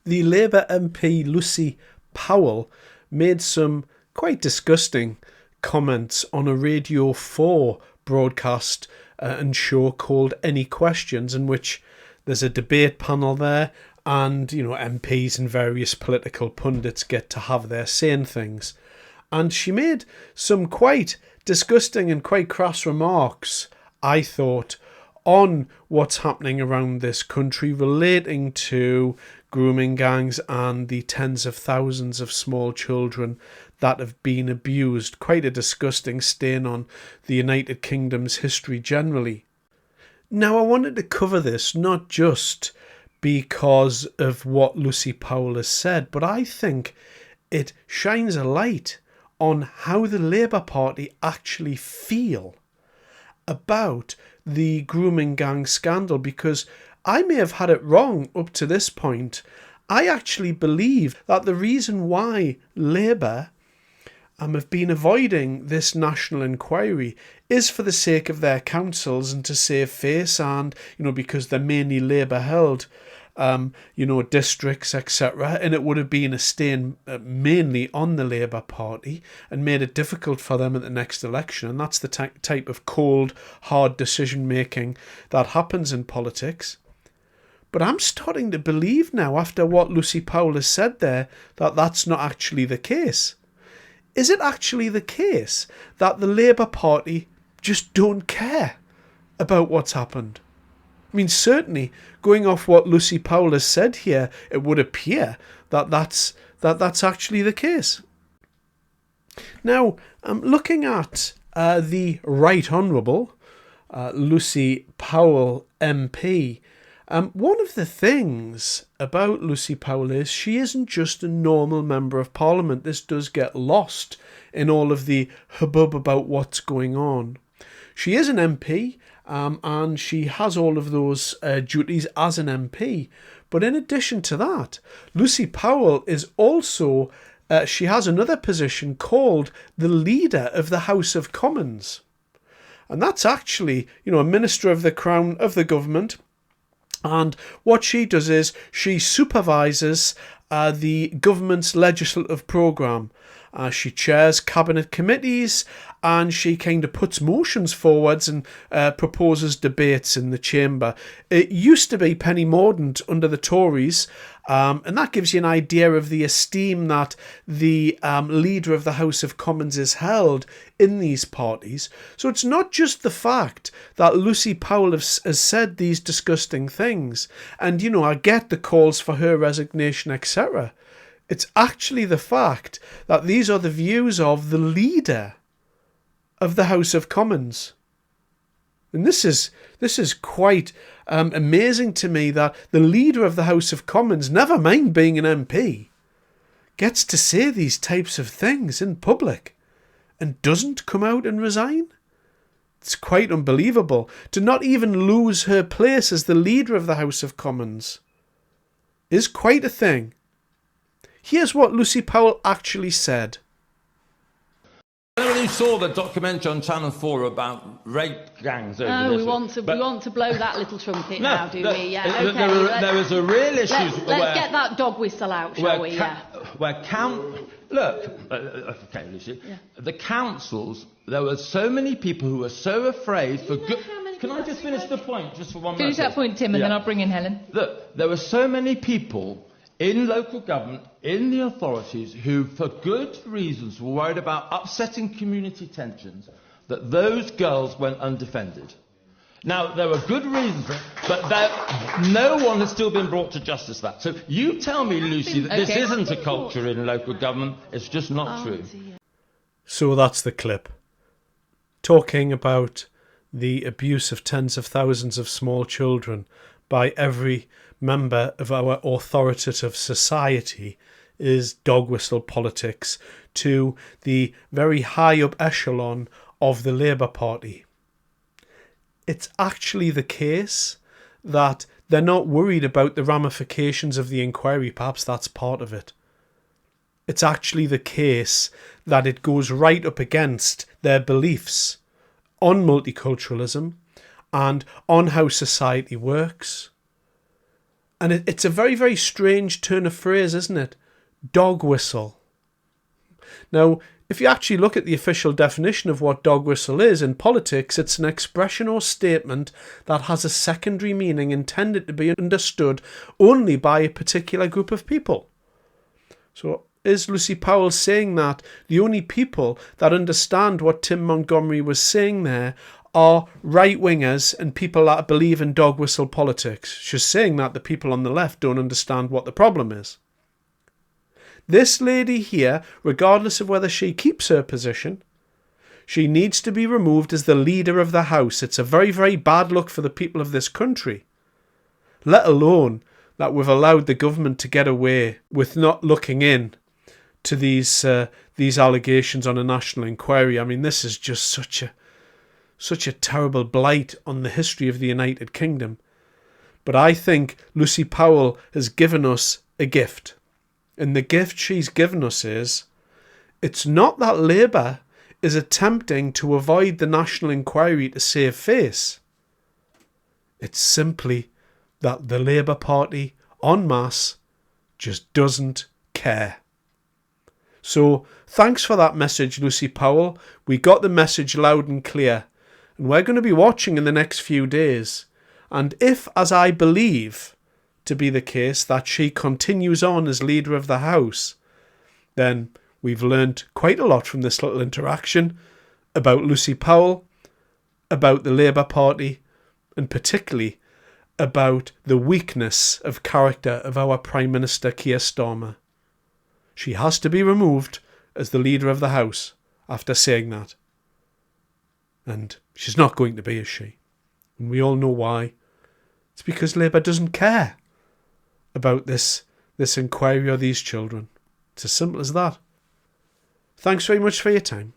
the Labour MP Lucy Powell made some quite disgusting comments on a Radio 4 broadcast and show called Any Questions, in which there's a debate panel there, and MPs and various political pundits get to have their say in things. And she made some quite disgusting and quite crass remarks, I thought, on what's happening around this country relating to grooming gangs and the tens of thousands of small children that have been abused. Quite a disgusting stain on the United Kingdom's history generally. Now, I wanted to cover this not just because of what Lucy Powell has said, but I think it shines a light on how the Labour Party actually feel about the grooming gang scandal, because I may have had it wrong up to this point. I actually believe that the reason why Labour have been avoiding this national inquiry is for the sake of their councils and to save face, and because they're mainly Labour held districts, etc. And it would have been a stain mainly on the Labour Party and made it difficult for them at the next election. And that's the type of cold, hard decision making that happens in politics. But I'm starting to believe now, after what Lucy Powell has said there, that that's not actually the case. Is it actually the case that the Labour Party just don't care about what's happened? I mean, certainly, going off what Lucy Powell has said here, it would appear that that's actually the case. Now, looking at the Right Honourable Lucy Powell MP, one of the things about Lucy Powell is she isn't just a normal member of Parliament. This does get lost in all of the hubbub about what's going on. She is an MP, and she has all of those duties as an MP. But in addition to that, Lucy Powell is also, she has another position called the Leader of the House of Commons. And that's actually, a Minister of the Crown of the government. And what she does is she supervises the government's legislative programme. She chairs cabinet committees, and she kind of puts motions forwards and proposes debates in the chamber. It used to be Penny Mordaunt under the Tories, and that gives you an idea of the esteem that the Leader of the House of Commons is held in these parties. So it's not just the fact that Lucy Powell has said these disgusting things, and I get the calls for her resignation, etc. It's actually the fact that these are the views of the Leader of the House of Commons. And this is quite amazing to me, that the Leader of the House of Commons, never mind being an MP, gets to say these types of things in public and doesn't come out and resign. It's quite unbelievable. To not even lose her place as the Leader of the House of Commons is quite a thing. Here's what Lucy Powell actually said. Anyone who saw the documentary on Channel 4 about rape gangs over No, this... we want to blow that little trumpet now, do we? Yeah, okay. There was a real issue... Let's get that dog whistle out, shall we? Look, okay, Lucy. Yeah. The councils, there were so many people who were so afraid for good... Can I just finish the point, just for one minute? Finish that point, Tim, and then I'll bring in Helen. Look, there were so many people in local government, in the authorities, who, for good reasons, were worried about upsetting community tensions, that those girls went undefended. Now, there were good reasons for it, but no one has still been brought to justice for that. So you tell me, Lucy, that this isn't a culture in local government. It's just not true. So that's the clip. Talking about the abuse of tens of thousands of small children by every member of our authoritative society is dog whistle politics to the very high up echelon of the Labour Party. It's actually the case that they're not worried about the ramifications of the inquiry. Perhaps that's part of it. It's actually the case that it goes right up against their beliefs on multiculturalism and on how society works. And it's a very, very strange turn of phrase, isn't it? Dog whistle. Now, if you actually look at the official definition of what dog whistle is in politics, it's an expression or statement that has a secondary meaning intended to be understood only by a particular group of people. So is Lucy Powell saying that the only people that understand what Tim Montgomery was saying there are right-wingers and people that believe in dog whistle politics? She's saying that the people on the left don't understand what the problem is. This lady here, regardless of whether she keeps her position, she needs to be removed as the leader of the House. It's a very, very bad look for the people of this country, let alone that we've allowed the government to get away with not looking in to these allegations on a national inquiry. I mean, this is just such a terrible blight on the history of the United Kingdom. But I think Lucy Powell has given us a gift. And the gift she's given us is, it's not that Labour is attempting to avoid the national inquiry to save face. It's simply that the Labour Party, en masse, just doesn't care. So, thanks for that message, Lucy Powell. We got the message loud and clear. And we're going to be watching in the next few days. And if, as I believe to be the case, that she continues on as leader of the House, then we've learnt quite a lot from this little interaction about Lucy Powell, about the Labour Party, and particularly about the weakness of character of our Prime Minister Keir Starmer. She has to be removed as the leader of the House after saying that. And she's not going to be, is she? And we all know why. It's because Labour doesn't care about this inquiry or these children. It's as simple as that. Thanks very much for your time.